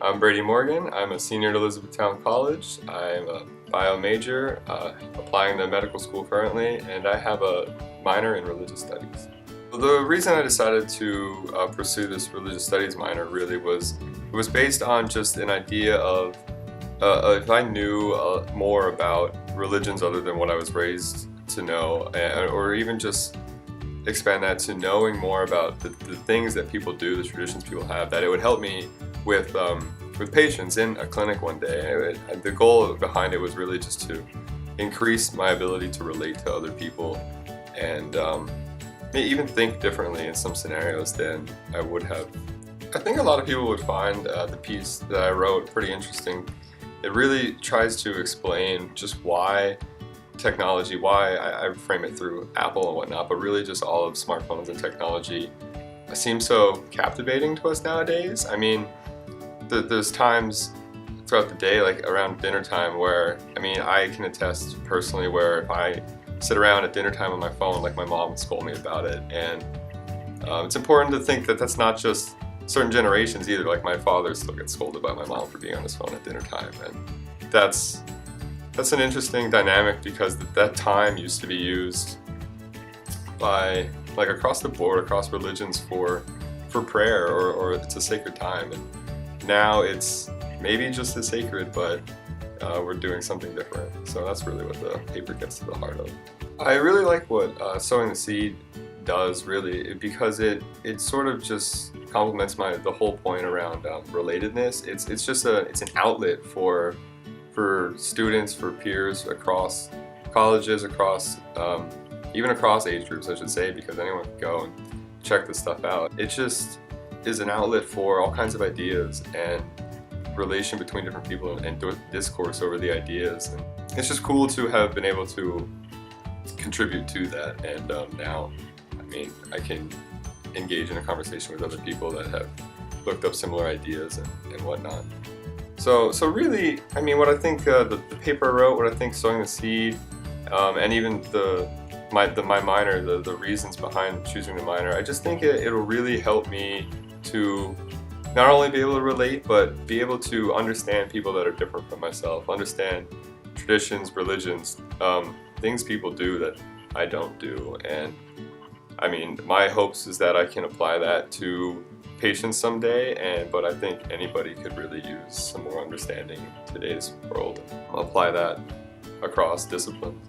I'm Brady Morgan. I'm a senior at Elizabethtown College. I'm a bio major, applying to medical school currently, and I have a minor in religious studies. The reason I decided to pursue this religious studies minor really was based on just an idea of if I knew more about religions other than what I was raised to know, or even just expand that to knowing more about the things that people do, the traditions people have, that it would help me with patients in a clinic one day. The goal behind it was really just to increase my ability to relate to other people and even think differently in some scenarios than I would have. I think a lot of people would find the piece that I wrote pretty interesting. It really tries to explain just why technology, why I frame it through Apple and whatnot, but really just all of smartphones and technology seems so captivating to us nowadays. I mean, there's times throughout the day, like around dinner time, where I can attest personally where if I sit around at dinner time on my phone, like my mom would scold me about it. And it's important to think that that's not just certain generations either. Like my father still gets scolded by my mom for being on his phone at dinner time, and that's an interesting dynamic because that time used to be used by, like, across the board, across religions for prayer, or it's a sacred time. And now it's maybe just as sacred, but we're doing something different. So that's really what the paper gets to the heart of. I really like what Sowing the Seed does, really, because it sort of just complements the whole point around relatedness. It's just it's an outlet for students, for peers across colleges, across even across age groups, I should say, because anyone can go and check this stuff out. It just is an outlet for all kinds of ideas and relation between different people and discourse over the ideas. And it's just cool to have been able to contribute to that. And now, I can engage in a conversation with other people that have looked up similar ideas and whatnot. So really, what I think the paper I wrote, what I think Sowing the Seed, and even my minor, the reasons behind choosing the minor, I just think it'll really help me to not only be able to relate, but be able to understand people that are different from myself, understand traditions, religions, things people do that I don't do. And my hopes is that I can apply that to patients someday, but I think anybody could really use some more understanding in today's world and apply that across disciplines.